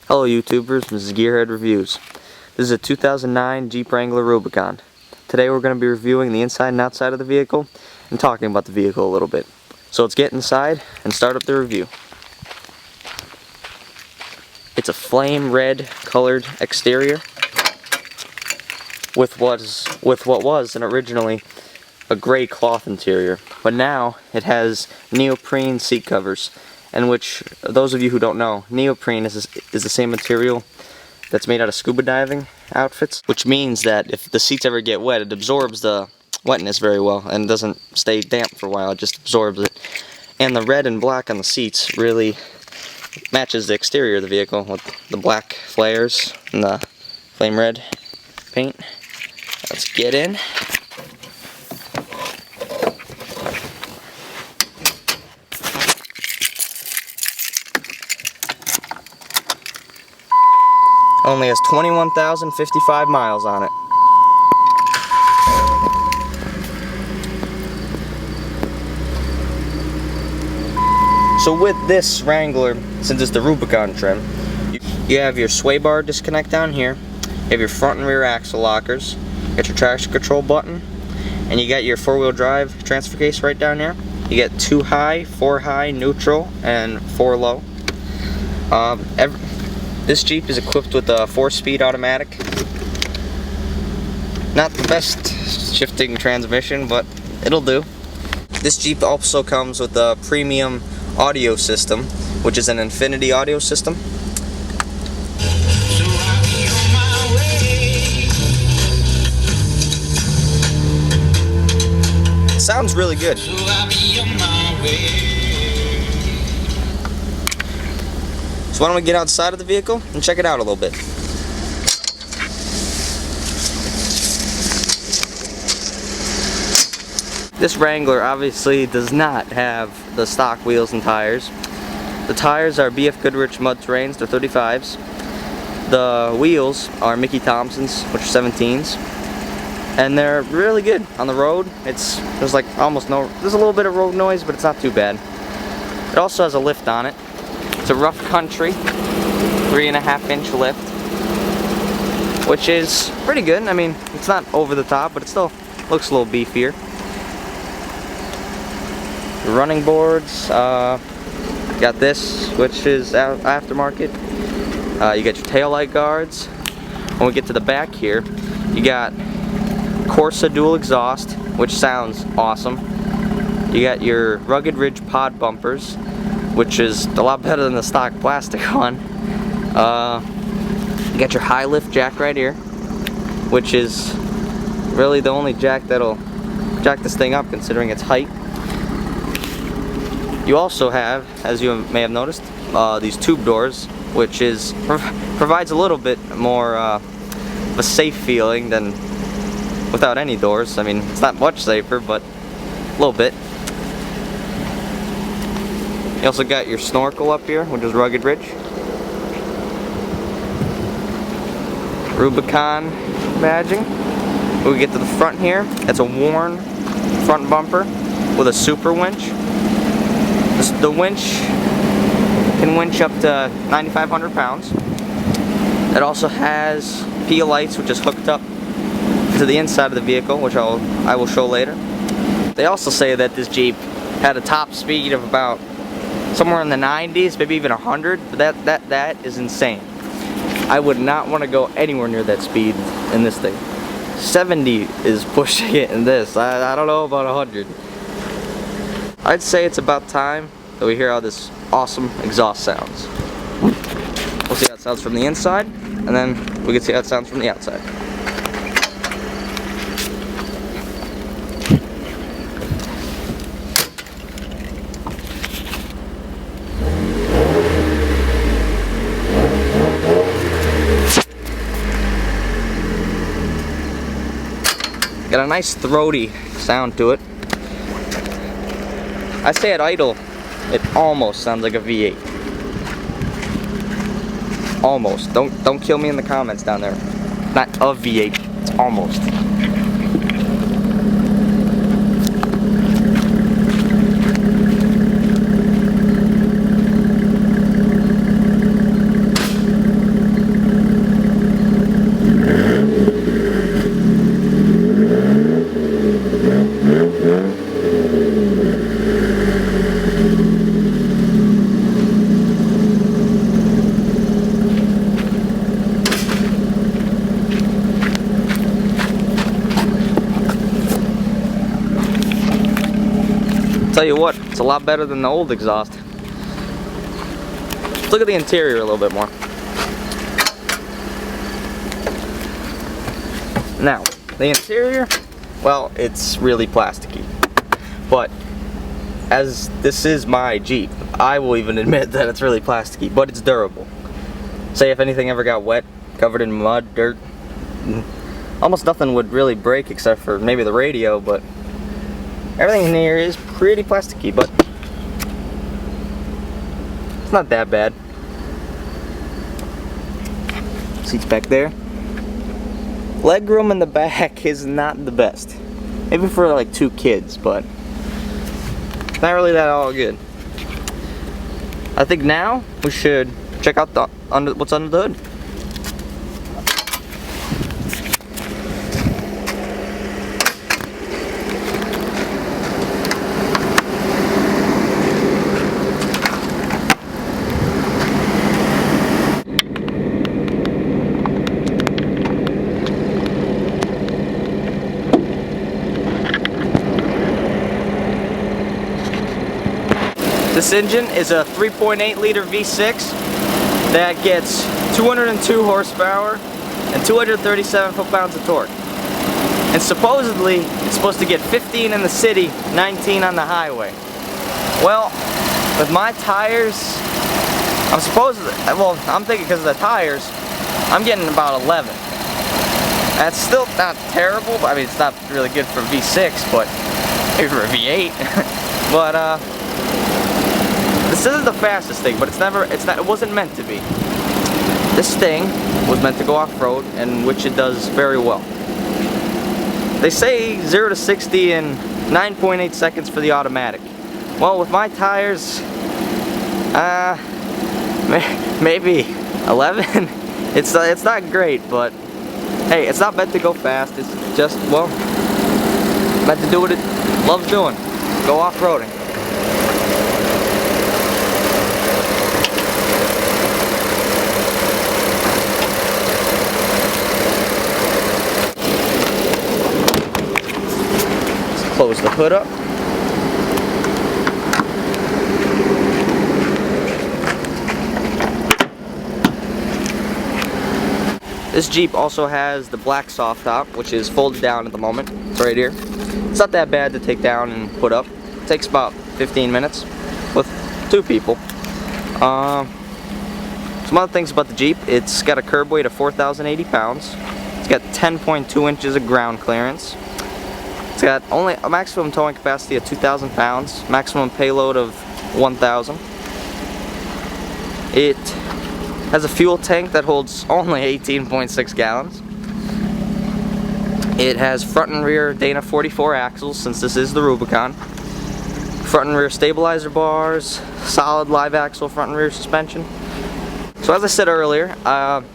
Hello YouTubers, this is Gearhead Reviews. This is a 2009 Jeep Wrangler Rubicon. Today we're going to be reviewing the inside and outside of the vehicle and talking about the vehicle a little bit. So let's get inside and start up the review. It's a flame red colored exterior with what was originally a gray cloth interior, but now it has neoprene seat covers. And which, those of you who don't know, neoprene is the same material that's made out of scuba diving outfits, which means that if the seats ever get wet, it absorbs the wetness very well and doesn't stay damp for a while, it just absorbs it. And the red and black on the seats really matches the exterior of the vehicle with the black flares and the flame red paint. Let's get in. Only has 21,055 miles on it. So with this Wrangler, since it's the Rubicon trim, you have your sway bar disconnect down here, you have your front and rear axle lockers, you got your traction control button, and you got your four-wheel drive transfer case right down here. You get 2 high, 4 high, neutral, and 4 low. This Jeep is equipped with a 4-speed automatic. Not the best shifting transmission, but it'll do. This Jeep also comes with a premium audio system, which is an infinity audio system. It sounds really good. So why don't we get outside of the vehicle and check it out a little bit. This Wrangler obviously does not have the stock wheels and tires. The tires are BF Goodrich Mud Terrains, they're 35s. The wheels are Mickey Thompson's, which are 17s. And they're really good on the road. There's like almost there's a little bit of road noise, but it's not too bad. It also has a lift on it. It's a rough country 3.5-inch lift, which is pretty good. I mean, it's not over the top, but it still looks a little beefier. The running boards, got this, which is aftermarket. You got your taillight guards. When we get to the back here, you got Corsa dual exhaust, which sounds awesome. You got your rugged ridge pod bumpers, which is a lot better than the stock plastic one. You got your high lift jack right here, which is really the only jack that'll jack this thing up considering its height. You also have, as you may have noticed, these tube doors, which provides a little bit more of a safe feeling than without any doors. I mean, it's not much safer, but a little bit. You also got your snorkel up here, which is rugged ridge. Rubicon badging. When we get to the front here, it's a worn front bumper with a super winch. The winch can winch up to 9,500 pounds. It also has PIA lights, which is hooked up to the inside of the vehicle, which I will show later. They also say that this Jeep had a top speed of about somewhere in the 90s, maybe even 100, but that is insane. I would not want to go anywhere near that speed in this thing. 70 is pushing it in this. I don't know about 100. I'd say it's about time that we hear how this awesome exhaust sounds. We'll see how it sounds from the inside, and then we can see how it sounds from the outside. Got a nice throaty sound to it. I say at idle, it almost sounds like a V8. Almost. Don't kill me in the comments down there. Not a V8. It's almost. Tell you what, it's a lot better than the old exhaust. Let's look at the interior a little bit more. Now, the interior, well, it's really plasticky. But as this is my Jeep, I will even admit that it's really plasticky, but it's durable. Say if anything ever got wet, covered in mud, dirt, almost nothing would really break except for maybe the radio, but everything in here is pretty plasticky, but it's not that bad. Seats back there. Legroom in the back is not the best. Maybe for like 2 kids, but not really that all good. I think now we should check out the what's under the hood. This engine is a 3.8 liter V6 that gets 202 horsepower and 237 foot-pounds of torque. And supposedly, it's supposed to get 15 in the city, 19 on the highway. Well, with my tires, I'm thinking because of the tires, I'm getting about 11. That's still not terrible, I mean, it's not really good for a V6, but maybe for a V8. But, this isn't the fastest thing, but it wasn't meant to be. This thing was meant to go off-road, and which it does very well. They say 0 to 60 in 9.8 seconds for the automatic. Well, with my tires, maybe 11. It's not great, but hey, it's not meant to go fast. It's just, well, meant to do what it loves doing. Go off-roading. Close the hood up. This Jeep also has the black soft top, which is folded down at the moment. It's right here. It's not that bad to take down and put up. It takes about 15 minutes with 2 people. Some other things about the Jeep: it's got a curb weight of 4,080 pounds. It's got 10.2 inches of ground clearance. It's got only a maximum towing capacity of 2,000 pounds, maximum payload of 1,000. It has a fuel tank that holds only 18.6 gallons. It has front and rear Dana 44 axles, since this is the Rubicon. Front and rear stabilizer bars, solid live axle front and rear suspension. So as I said earlier, I'm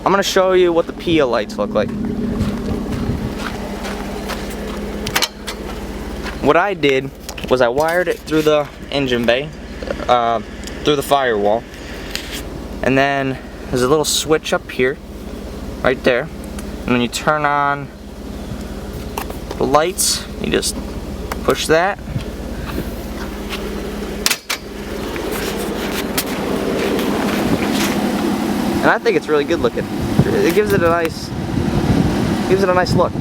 going to show you what the PIA lights look like. What I did was I wired it through the engine bay, through the firewall, and then there's a little switch up here, right there, and when you turn on the lights, you just push that, and I think it's really good looking. It gives it a nice look.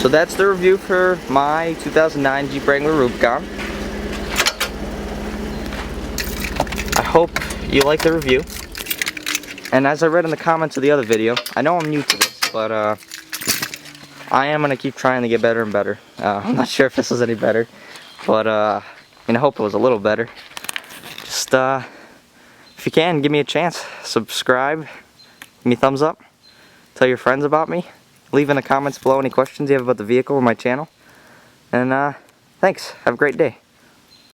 So that's the review for my 2009 Jeep Wrangler Rubicon. I hope you like the review. And as I read in the comments of the other video, I know I'm new to this, but I am going to keep trying to get better and better. I'm not sure if this is any better, but I hope it was a little better. Just, if you can, give me a chance. Subscribe, give me a thumbs up, tell your friends about me. Leave in the comments below any questions you have about the vehicle or my channel. And thanks. Have a great day.